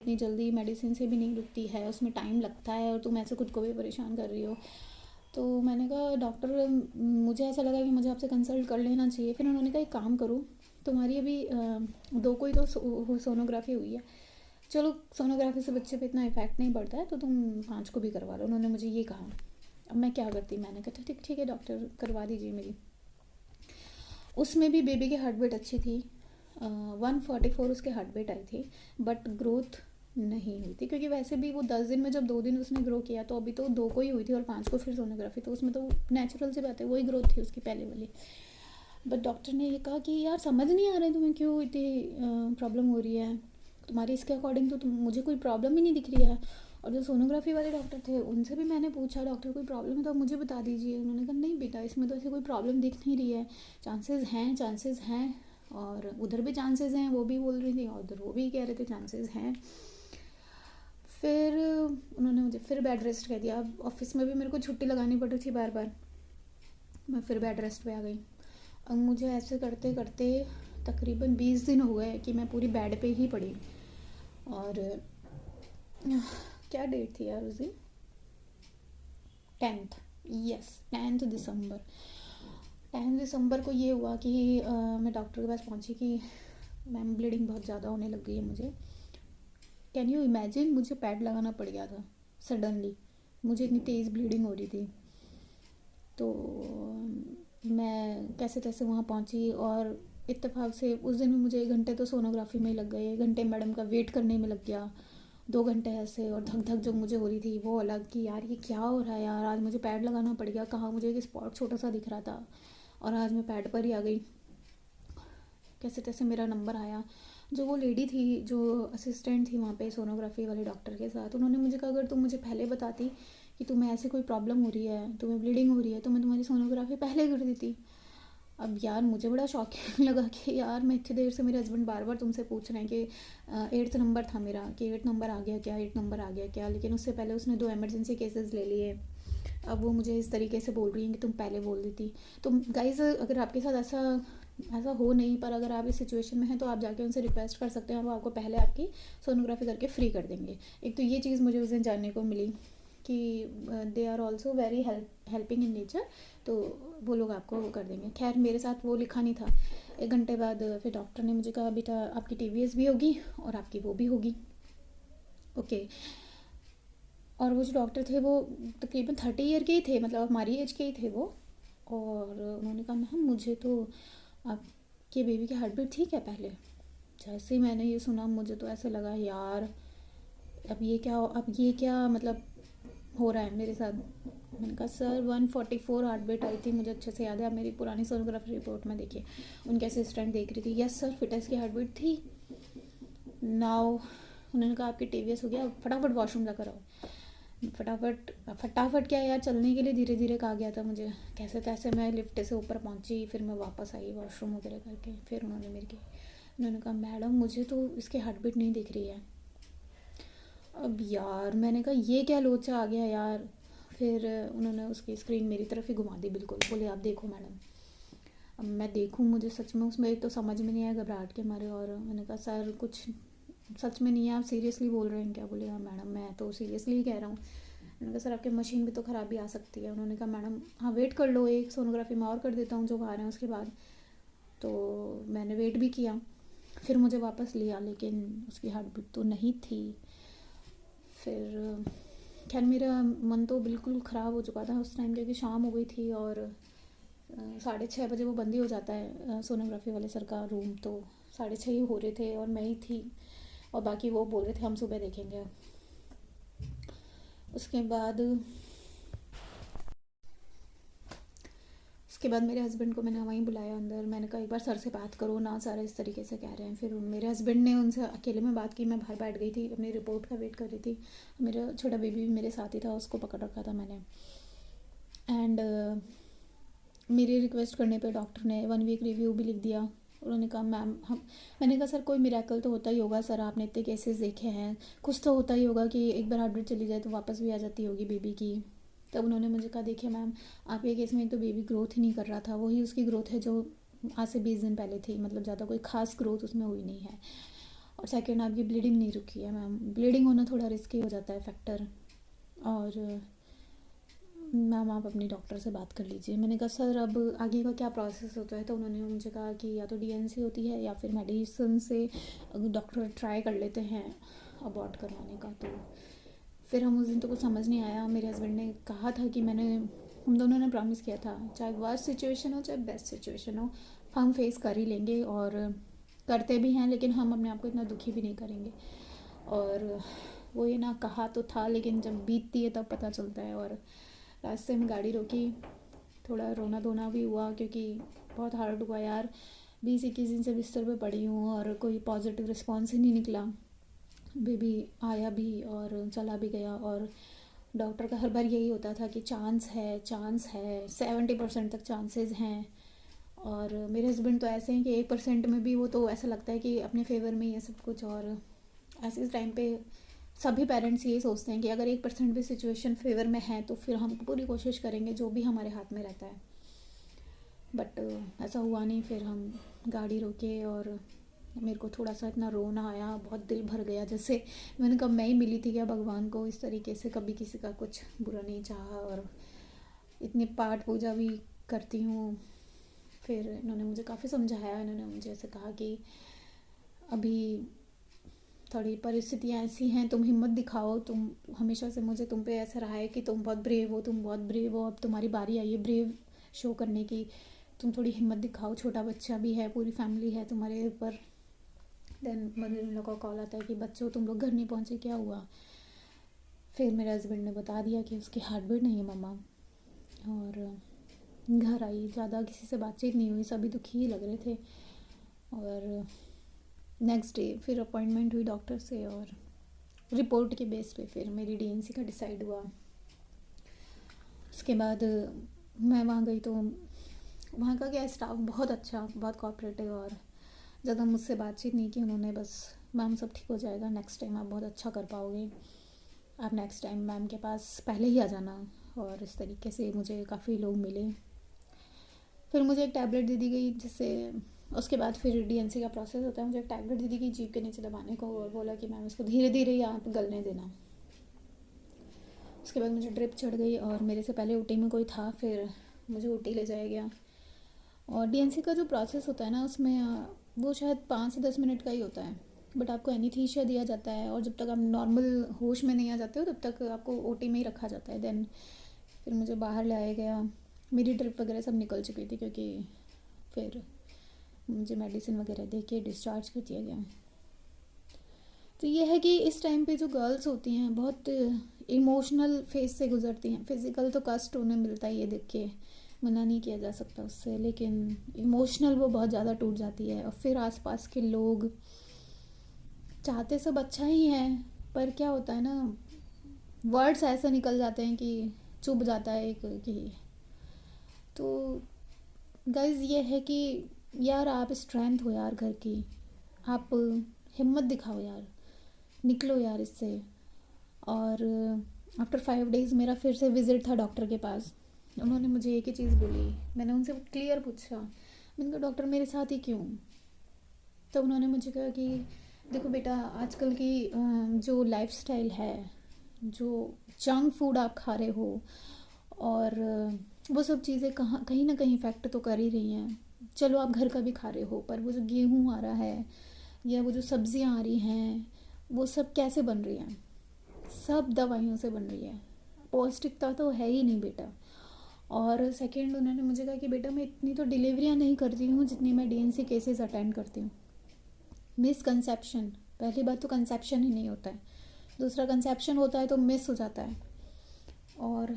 इतनी जल्दी मेडिसिन से भी नहीं रुकती है, उसमें टाइम लगता है और तुम ऐसे खुद को भी परेशान कर रही हो। तो मैंने कहा डॉक्टर, मुझे ऐसा लगा कि मुझे आपसे कंसल्ट कर लेना चाहिए। फिर उन्होंने कहा एक काम करो, तुम्हारी अभी दो कोई तो सोनोग्राफी हुई है, चलो सोनोग्राफी से बच्चे पे इतना इफेक्ट नहीं पड़ता है तो तुम 5 को भी करवा लो। उन्होंने मुझे ये कहा। अब मैं क्या करती, मैंने कहा ठीक ठीक है डॉक्टर, करवा दीजिए मेरी। उसमें भी बेबी की हार्ट बीट अच्छी थी, 144 उसके हार्ट बीट आई थी, बट ग्रोथ नहीं हुई थी, क्योंकि वैसे भी वो 10 दिन में जब 2 दिन उसने ग्रो किया तो अभी तो 2 को ही हुई थी और 5 को फिर सोनोग्राफी, तो उसमें तो नेचुरल सी बात है, वही ग्रोथ थी उसकी पहले वाली। बट डॉक्टर ने ये कहा कि यार समझ नहीं आ रहा है तुम्हें क्यों इतनी प्रॉब्लम हो रही है, तुम्हारी इसके अकॉर्डिंग तो मुझे कोई प्रॉब्लम ही नहीं दिख रही है। और जो सोनोग्राफी वाले डॉक्टर थे उनसे भी मैंने पूछा, डॉक्टर कोई प्रॉब्लम है तो आप मुझे बता दीजिए। उन्होंने कहा नहीं बेटा, इसमें तो ऐसे कोई प्रॉब्लम दिख नहीं रही है, चांसेस हैं, और उधर भी चांसेस हैं, वो भी बोल रही थी, और उधर वो भी कह रहे थे चांसेस हैं। फिर उन्होंने मुझे फिर बेड रेस्ट कह दिया। अब ऑफिस में भी मेरे को छुट्टी लगानी पड़ रही थी बार बार, मैं फिर बेड रेस्ट पे आ गई। अब मुझे ऐसे करते करते तकरीबन 20 दिन हो गए कि मैं पूरी बेड पे ही पड़ी। और क्या डेट थी यार उस दिन, 10th, यस 10th दिसंबर। 10 दिसंबर को ये हुआ कि मैं डॉक्टर के पास पहुंची कि मैम ब्लीडिंग बहुत ज़्यादा होने लग गई है मुझे। कैन यू इमेजिन, मुझे पैड लगाना पड़ गया था सडनली, मुझे इतनी तेज़ ब्लीडिंग हो रही थी। तो मैं कैसे तैसे वहाँ पहुँची, और इत्तेफाक से उस दिन में मुझे 1 घंटे तो सोनोग्राफी में ही लग गए, 1 घंटे मैडम का वेट करने में लग गया, 2 घंटे ऐसे, और धक धक जो मुझे हो रही थी वो अलग कि यार ये क्या हो रहा है यार, आज मुझे पैड लगाना पड़ गया, कहाँ मुझे एक स्पॉट छोटा सा दिख रहा था और आज मैं पैड पर ही आ गई। कैसे तैसे मेरा नंबर आया। जो वो लेडी थी जो असिस्टेंट थी वहाँ पे सोनोग्राफी वाले डॉक्टर के साथ, उन्होंने मुझे कहा अगर तुम मुझे पहले बताती कि तुम्हें ऐसे कोई प्रॉब्लम हो रही है, तुम्हें ब्लीडिंग हो रही है, तो मैं तुम्हारी सोनोग्राफी पहले कर देती। अब यार मुझे बड़ा शॉकिंग लगा कि यार मैं इतनी देर से, मेरे हस्बैंड बार बार तुमसे पूछ रहे हैं कि 8th नंबर था मेरा, कि 8 नंबर आ गया क्या, 8 नंबर आ गया क्या, लेकिन उससे पहले उसने 2 इमरजेंसी केसेस ले लिए। अब वो मुझे इस तरीके से बोल रही हैं कि तुम पहले बोल देती। तो गाइज अगर आपके साथ ऐसा ऐसा हो नहीं, पर अगर आप इस सिचुएशन में हैं तो आप जाके उनसे रिक्वेस्ट कर सकते हैं, वो आपको पहले आपकी सोनोग्राफी करके फ्री कर देंगे। एक तो ये चीज़ मुझे उस दिन जानने को मिली कि they are also very helping in nature, तो वो लोग आपको वो कर देंगे। खैर मेरे साथ वो लिखा नहीं था। 1 घंटे बाद फिर डॉक्टर ने मुझे कहा बेटा आपकी टीवीएस भी होगी और आपकी वो भी होगी, ओके। और वो जो डॉक्टर थे वो तकरीबन 30 ईयर के ही थे, मतलब हमारी एज के ही थे वो। और उन्होंने कहा मैम मुझे तो आपके बेबी की हार्ट बीट ठीक है पहले। जैसे ही मैंने ये सुना मुझे तो ऐसे लगा यार अब ये क्या मतलब हो रहा है मेरे साथ। मैंने कहा सर 144 हार्ट बीट आई थी, मुझे अच्छे से याद है, आप मेरी पुरानी सोनोग्राफी रिपोर्ट में देखिए। उनके असिस्टेंट देख रही थी, यस सर फिटनेस की हार्ट बीट थी। नाउ उन्होंने कहा आपकी टीवीएस हो गया, फटाफट वॉशरूम जाकर आओ। फटाफट फटाफट क्या यार, चलने के लिए धीरे धीरे कहा गया था मुझे। कैसे तैसे मैं लिफ्ट से ऊपर पहुंची, फिर मैं वापस आई वॉशरूम वगैरह करके। फिर उन्होंने कहा मैडम मुझे तो इसकी हार्ट बीट नहीं दिख रही है। अब यार मैंने कहा ये क्या लोचा आ गया यार। फिर उन्होंने उसकी स्क्रीन मेरी तरफ ही घुमा दी बिल्कुल, बोले आप देखो मैडम। अब मैं देखूँ, मुझे सच में उसमें एक तो समझ में नहीं आया घबराहट के मारे, और मैंने कहा सर कुछ सच में नहीं है, आप सीरियसली बोल रहे हैं क्या? बोले हाँ मैडम मैं तो सीरियसली ही कह रहा हूँ। मैंने कहा सर आपकी मशीन भी तो ख़राबी आ सकती है। उन्होंने कहा मैडम हाँ वेट कर लो, एक सोनोग्राफी मैं और कर देता हूँ जो आ रहे हैं उसके बाद। तो मैंने वेट भी किया, फिर मुझे वापस लिया, लेकिन उसकी हार्ट बीट तो नहीं थी। फिर खैर मेरा मन तो बिल्कुल ख़राब हो चुका था उस टाइम, क्योंकि शाम हो गई थी और 6:30 बजे वो बंद ही हो जाता है सोनोग्राफी वाले सर का रूम, तो 6:30 ही हो रहे थे और मैं ही थी, और बाकी वो बोल रहे थे हम सुबह देखेंगे। उसके बाद उसके बाद मेरे हस्बैंड को मैंने वहीं बुलाया अंदर। मैंने कहा एक बार सर से बात करो ना, सारा इस तरीके से कह रहे हैं। फिर मेरे हस्बैंड ने उनसे अकेले में बात की, मैं बाहर बैठ गई थी अपनी रिपोर्ट का वेट कर रही थी। मेरा छोटा बेबी भी मेरे साथ ही था, उसको पकड़ रखा था मैंने। एंड मेरी रिक्वेस्ट करने पे डॉक्टर ने 1 वीक रिव्यू भी लिख दिया। उन्होंने कहा मैम हम मैंने कहा सर कोई मिरेकल तो होता ही होगा सर, आपने इतने केसेस देखे हैं, कुछ तो होता ही होगा कि एक बार हार्ट बीट चली जाए तो वापस भी आ जाती होगी बेबी की। तब उन्होंने मुझे कहा देखिए मैम आपके केस में एक तो बेबी ग्रोथ ही नहीं कर रहा था, वही उसकी ग्रोथ है जो आज से 20 दिन पहले थी, मतलब ज़्यादा कोई खास ग्रोथ उसमें हुई नहीं है। और सेकंड आपकी ब्लीडिंग नहीं रुकी है मैम। ब्लीडिंग होना थोड़ा रिस्की हो जाता है फैक्टर। और मैम आप अपनी डॉक्टर से बात कर लीजिए। मैंने कहा सर अब आगे का क्या प्रोसेस होता है, तो उन्होंने मुझे कहा कि या तो डीएनसी होती है या फिर मेडिसिन से डॉक्टर ट्राई कर लेते हैं अबॉर्ट करवाने का। तो फिर हम उस दिन तो कुछ समझ नहीं आया। मेरे हस्बैंड ने कहा था कि हम दोनों ने प्रॉमिस किया था चाहे वर्स्ट सिचुएशन हो चाहे बेस्ट सिचुएशन हो हम फेस कर ही लेंगे, और करते भी हैं, लेकिन हम अपने आप को इतना दुखी भी नहीं करेंगे। और वो ये ना कहा तो था, लेकिन जब बीतती है तब पता चलता है। और रास्ते में गाड़ी रोकी, थोड़ा रोना धोना भी हुआ क्योंकि बहुत हार्ड हुआ यार। 20-21 दिन से बिस्तर पे पड़ी हूँ और कोई पॉजिटिव रिस्पॉन्स ही नहीं निकला। बेबी आया भी और चला भी गया, और डॉक्टर का हर बार यही होता था कि चांस है 70% तक चांसेस हैं। और मेरे हस्बैंड तो ऐसे हैं कि 1% में भी वो तो ऐसा लगता है कि अपने फेवर में ही है सब कुछ। और ऐसे इस टाइम पे सभी पेरेंट्स यही सोचते हैं कि अगर 1% भी सिचुएशन फेवर में है तो फिर हम पूरी कोशिश करेंगे जो भी हमारे हाथ में रहता है। बट ऐसा हुआ नहीं। फिर हम गाड़ी रोके और मेरे को थोड़ा सा इतना रोना आया, बहुत दिल भर गया। जैसे मैंने कहा मैं ही मिली थी क्या भगवान को इस तरीके से, कभी किसी का कुछ बुरा नहीं चाहा। और इतनी पाठ पूजा भी करती हूँ। फिर इन्होंने मुझे काफ़ी समझाया। इन्होंने मुझे ऐसे कहा कि अभी थोड़ी परिस्थितियाँ ऐसी हैं, तुम हिम्मत दिखाओ। तुम हमेशा से मुझे तुम पे ऐसा रहा है कि तुम बहुत ब्रेव हो, अब तुम्हारी बारी आई है ब्रेव शो करने की। तुम थोड़ी हिम्मत दिखाओ, छोटा बच्चा भी है, पूरी फैमिली है तुम्हारे ऊपर। देन मदर इन लॉ का कॉल आता है कि बच्चों तुम लोग घर नहीं पहुँचे, क्या हुआ। फिर मेरे हस्बैंड ने बता दिया कि उसकी हार्ट बीट नहीं है मम्मा। और घर आई, ज़्यादा किसी से बातचीत नहीं हुई, सभी दुखी ही लग रहे थे। और नेक्स्ट डे फिर अपॉइंटमेंट हुई डॉक्टर से, और रिपोर्ट के बेस पे फिर मेरी डीएनसी का डिसाइड हुआ। उसके बाद मैं वहाँ गई तो वहाँ का क्या स्टाफ बहुत अच्छा, बहुत कोऑपरेटिव। और ज़्यादा मुझसे बातचीत नहीं की उन्होंने, बस मैम सब ठीक हो जाएगा, नेक्स्ट टाइम आप बहुत अच्छा कर पाओगे, आप नेक्स्ट टाइम मैम के पास पहले ही आ जाना। और इस तरीके से मुझे काफ़ी लोग मिले। फिर मुझे एक टैबलेट दे दी गई जिससे उसके बाद फिर डीएनसी का प्रोसेस होता है। मुझे एक टैबलेट दे दी गई जीभ के नीचे दबाने को, और बोला कि मैम इसको धीरे धीरे ही आप गलने देना। उसके बाद मुझे ड्रिप चढ़ गई, और मेरे से पहले ओटी में कोई था, फिर मुझे ओटी ले जाया गया। और डीएनसी का जो प्रोसेस होता है ना उसमें वो शायद 5 से 10 मिनट का ही होता है। बट आपको एनीस्थीसिया दिया जाता है, और जब तक आप नॉर्मल होश में नहीं आ जाते हो तब तक आपको ओटी में ही रखा जाता है। देन फिर मुझे बाहर लाया गया। मेरी ड्रिप वगैरह सब निकल चुकी थी, क्योंकि फिर मुझे मेडिसिन वगैरह दे के डिस्चार्ज कर दिया गया। तो ये है कि इस टाइम पे जो गर्ल्स होती हैं बहुत इमोशनल फेज से गुजरती हैं। फिज़िकल तो कष्ट उन्हें मिलता ही है देख के, मना नहीं किया जा सकता उससे, लेकिन इमोशनल वो बहुत ज़्यादा टूट जाती है। और फिर आसपास के लोग चाहते सब अच्छा ही हैं, पर क्या होता है ना, वर्ड्स ऐसे निकल जाते हैं कि चुभ जाता है एक कि। तो गाइज ये है कि यार आप स्ट्रेंथ हो यार घर की, आप हिम्मत दिखाओ यार, निकलो यार इससे। और आफ्टर 5 डेज़ मेरा फिर से विज़िट था डॉक्टर के पास। उन्होंने मुझे एक ही चीज़ बोली। मैंने उनसे क्लियर पूछा, मैंने कहा डॉक्टर मेरे साथ ही क्यों। तो उन्होंने मुझे कहा कि देखो बेटा, आजकल की जो लाइफस्टाइल है, जो जंक फूड आप खा रहे हो, और वो सब चीज़ें कहीं ना कहीं इफ़ेक्ट तो कर ही रही हैं। चलो आप घर का भी खा रहे हो, पर वो जो गेहूँ आ रहा है या वो जो सब्जियाँ आ रही हैं वो सब कैसे बन रही हैं, सब दवाइयों से बन रही है, पौष्टिकता तो है ही नहीं बेटा। और सेकंड उन्होंने मुझे कहा कि बेटा मैं इतनी तो डिलीवरियाँ नहीं करती हूँ जितनी मैं डीएनसी केसेस अटेंड करती हूँ। मिसकंसेप्शन, पहली बात तो कंसेप्शन ही नहीं होता है, दूसरा कंसेप्शन होता है तो मिस हो जाता है। और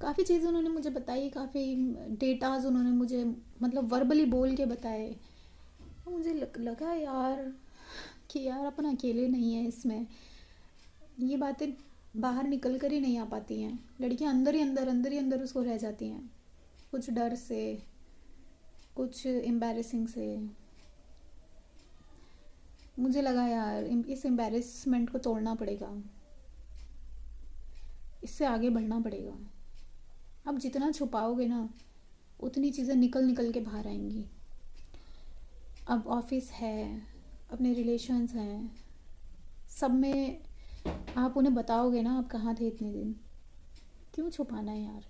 काफ़ी चीज़ें उन्होंने मुझे बताई, काफ़ी डेटाज उन्होंने मुझे मतलब वर्बली बोल के बताए। तो मुझे लगा यार कि यार अपन अकेले नहीं है इसमें, ये बातें बाहर निकल कर ही नहीं आ पाती हैं। लड़कियां अंदर ही अंदर उसको रह जाती हैं, कुछ डर से, कुछ एम्बैरेसिंग से। मुझे लगा यार इस एम्बैरेसमेंट को तोड़ना पड़ेगा, इससे आगे बढ़ना पड़ेगा। अब जितना छुपाओगे ना उतनी चीज़ें निकल निकल के बाहर आएंगी। अब ऑफिस है, अपने रिलेशन्स हैं, सब में आप उन्हें बताओगे ना आप कहाँ थे इतने दिन। क्यों छुपाना है यार?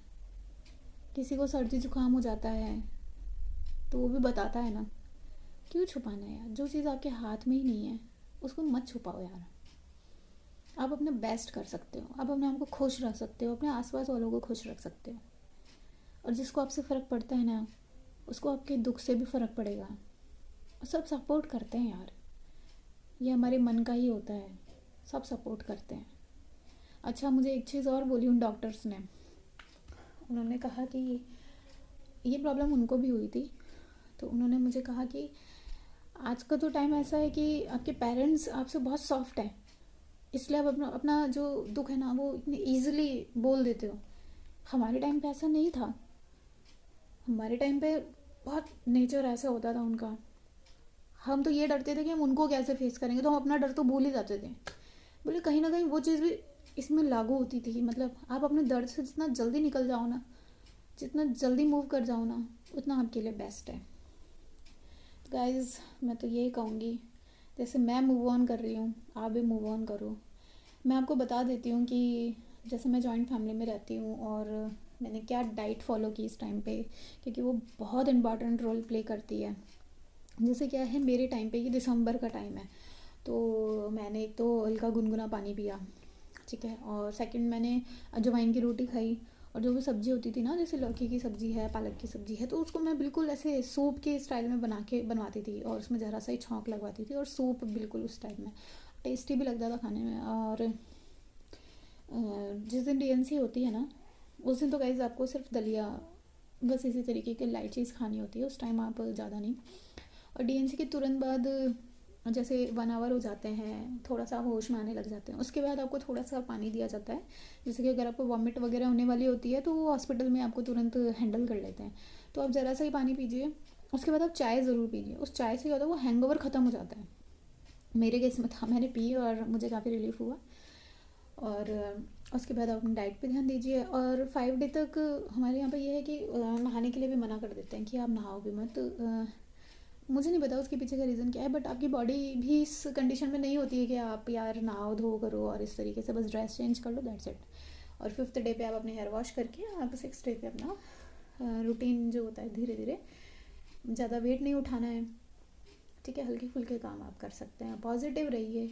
किसी को सर्दी जुकाम हो जाता है तो वो भी बताता है ना। क्यों छुपाना है यार? जो चीज़ आपके हाथ में ही नहीं है उसको मत छुपाओ यार। आप अपना बेस्ट कर सकते हो, आप अपने आप को खुश रख सकते हो, अपने आसपास वालों को खुश रख सकते हो। और जिसको आपसे फ़र्क पड़ता है ना, उसको आपके दुख से भी फ़र्क पड़ेगा। और सब सपोर्ट करते हैं यार, ये हमारे मन का ही होता है, सब सपोर्ट करते हैं। अच्छा, मुझे एक चीज़ और बोली उन डॉक्टर्स ने। उन्होंने कहा कि ये प्रॉब्लम उनको भी हुई थी, तो उन्होंने मुझे कहा कि आज का तो टाइम ऐसा है कि आपके पेरेंट्स आपसे बहुत सॉफ्ट हैं, इसलिए आप अपना अपना जो दुख है ना वो इतनी ईजिली बोल देते हो। हमारे टाइम पे ऐसा नहीं था। हमारे टाइम पे बहुत नेचर ऐसा होता था उनका। हम तो ये डरते थे कि हम उनको कैसे फेस करेंगे, तो हम अपना डर तो भूल ही जाते थे। बोले कहीं ना कहीं वो चीज़ भी इसमें लागू होती थी। मतलब आप अपने दर्द से जितना जल्दी निकल जाओ ना, जितना जल्दी मूव कर जाओ ना, उतना आपके लिए बेस्ट है। गाइस, मैं तो यही कहूँगी, जैसे मैं मूव ऑन कर रही हूँ आप भी मूव ऑन करो। मैं आपको बता देती हूँ कि जैसे मैं जॉइंट फैमिली में रहती हूँ और मैंने क्या डाइट फॉलो की इस टाइम पे, क्योंकि वो बहुत इम्पॉर्टेंट रोल प्ले करती है। जैसे क्या है, मेरे टाइम पे ये दिसंबर का टाइम है, तो मैंने एक तो हल्का गुनगुना पानी पिया, ठीक है, और सेकंड मैंने अजवाइन की रोटी खाई। और जो भी सब्ज़ी होती थी ना, जैसे लौकी की सब्ज़ी है, पालक की सब्ज़ी है, तो उसको मैं बिल्कुल ऐसे सूप के स्टाइल में बनवाती थी और उसमें ज़रा सा ही छौंक लगवाती थी और सूप बिल्कुल उस टाइप में। टेस्टी भी लगता था खाने में। और जिस दिन डीएनसी होती है ना, उस दिन तो गाइस आपको सिर्फ दलिया, बस इसी तरीके की लाइट चीज़ खानी होती है उस टाइम, आप ज़्यादा नहीं। और डीएनसी के तुरंत बाद जैसे 1 आवर हो जाते हैं, थोड़ा सा होश में आने लग जाते हैं, उसके बाद आपको थोड़ा सा पानी दिया जाता है। जैसे कि अगर आपको वॉमिट वगैरह होने वाली होती है तो वो हॉस्पिटल में आपको तुरंत हैंडल कर लेते हैं। तो आप ज़रा सा ही पानी पीजिए, उसके बाद आप चाय ज़रूर पीजिए। उस चाय से क्या होता है, वो हैंगओवर ख़त्म हो जाता है। मेरे केस में था, मैंने पी और मुझे काफ़ी रिलीफ हुआ। और उसके बाद आप अपनी डाइट पे ध्यान दीजिए। और 5 डे तक हमारे यहाँ पे ये है कि नहाने के लिए भी मना कर देते हैं कि आप नहाओ भी मत। मुझे नहीं पता उसके पीछे का रीज़न क्या है, बट आपकी बॉडी भी इस कंडीशन में नहीं होती है कि आप यार नहाओ धो करो और इस तरीके से बस ड्रेस चेंज कर लो, दैट्स इट। और 5th डे पे आप अपने हेयर वॉश करके आप 6th डे पे अपना रूटीन जो होता है, धीरे धीरे, ज़्यादा वेट नहीं उठाना है, ठीक है, हल्के फुल्के काम आप कर सकते हैं। पॉजिटिव रहिए,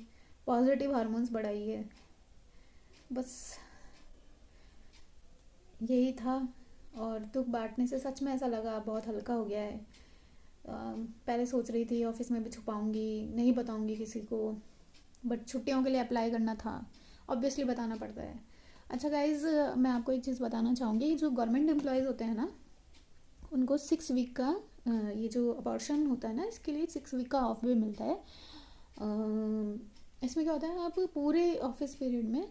पॉजिटिव हार्मोन्स बढ़ाइए, बस यही था। और दुख बांटने से सच में ऐसा लगा बहुत हल्का हो गया है। पहले सोच रही थी ऑफिस में भी छुपाऊंगी, नहीं बताऊंगी किसी को, बट छुट्टियों के लिए अप्लाई करना था, ऑब्वियसली बताना पड़ता है। अच्छा गाइज, मैं आपको एक चीज़ बताना चाहूँगी, जो गवर्नमेंट एम्प्लॉयज़ होते हैं ना, उनको 6 वीक का ये जो अबॉर्शन होता है ना, इसके लिए 6 वीक का ऑफ भी मिलता है। इसमें क्या होता है, आप पूरे ऑफिस पीरियड में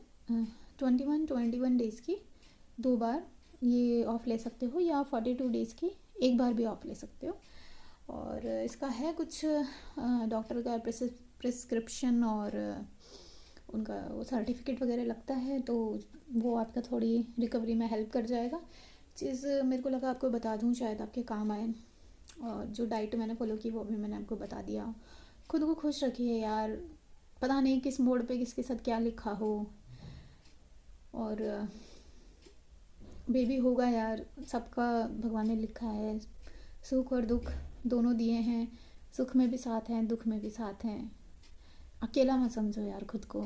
21 डेज़ की 2 बार ये ऑफ़ ले सकते हो, या 42 डेज़ की 1 बार भी ऑफ़ ले सकते हो। और इसका है कुछ डॉक्टर का प्रिस्क्रिप्शन और उनका वो सर्टिफिकेट वगैरह लगता है, तो वो आपका थोड़ी रिकवरी में हेल्प कर जाएगा। चीज़ मेरे को लगा आपको बता दूं, शायद आपके काम आए। और जो डाइट मैंने फॉलो की वो भी मैंने आपको बता दिया। खुद को खुश रखिए यार, पता नहीं किस मोड़ पे किसके साथ क्या लिखा हो। और बेबी होगा यार, सबका भगवान ने लिखा है, सुख और दुख दोनों दिए हैं, सुख में भी साथ हैं, दुख में भी साथ हैं। अकेला मत समझो यार खुद को,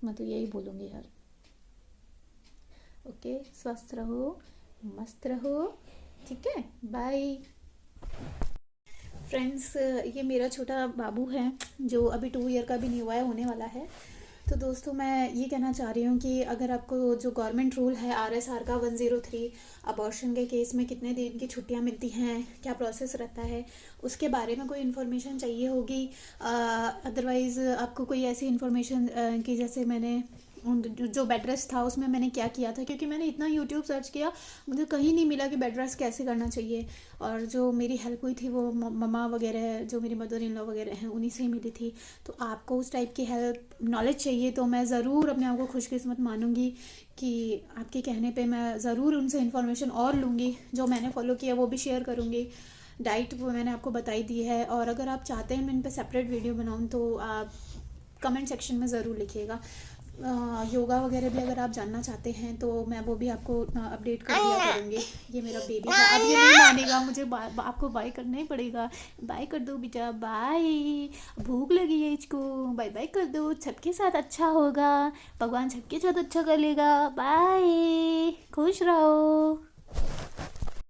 मैं तो यही बोलूँगी यार। ओके, स्वस्थ रहो, मस्त रहो, ठीक है, बाय। फ्रेंड्स, ये मेरा छोटा बाबू है जो अभी 2 ईयर का भी नहीं हुआ है, होने वाला है। तो दोस्तों, मैं ये कहना चाह रही हूँ कि अगर आपको जो गवर्नमेंट रूल है RSR का 103, अबॉर्शन के केस में कितने दिन की छुट्टियाँ मिलती हैं, क्या प्रोसेस रहता है, उसके बारे में कोई इन्फॉर्मेशन चाहिए होगी, अदरवाइज़ आपको कोई ऐसी इन्फॉर्मेशन कि जैसे मैंने जो बेड रेस्ट था उसमें मैंने क्या किया था, क्योंकि मैंने इतना यूट्यूब सर्च किया, मुझे कहीं नहीं मिला कि बेड रेस्ट कैसे करना चाहिए। और जो मेरी हेल्प हुई थी वो मम्मा वगैरह, जो मेरी मदर इन लॉ वगैरह हैं, उन्हीं से ही मिली थी। तो आपको उस टाइप की हेल्प नॉलेज चाहिए तो मैं ज़रूर अपने आप को खुशकिस्मत मानूंगी कि आपके कहने पे मैं ज़रूर उनसे इन्फॉर्मेशन और लूँगी, जो मैंने फॉलो किया वो भी शेयर करूँगी। डाइट वो मैंने आपको बताई दी है। और अगर आप चाहते हैं मैं इन पे सेपरेट वीडियो बनाऊँ तो आप कमेंट सेक्शन में ज़रूर लिखिएगा। योगा वगैरह भी अगर आप जानना चाहते हैं तो मैं वो भी आपको अपडेट कर दिया करूँगी। ये मेरा बेबी है, अब ये नहीं मानेगा, मुझे आपको बाय करना ही पड़ेगा। बाय कर दो बेटा, बाय। भूख लगी है इसको, बाय बाय कर दो। सबके साथ अच्छा होगा, भगवान सबके साथ अच्छा कर लेगा। बाय, खुश रहो।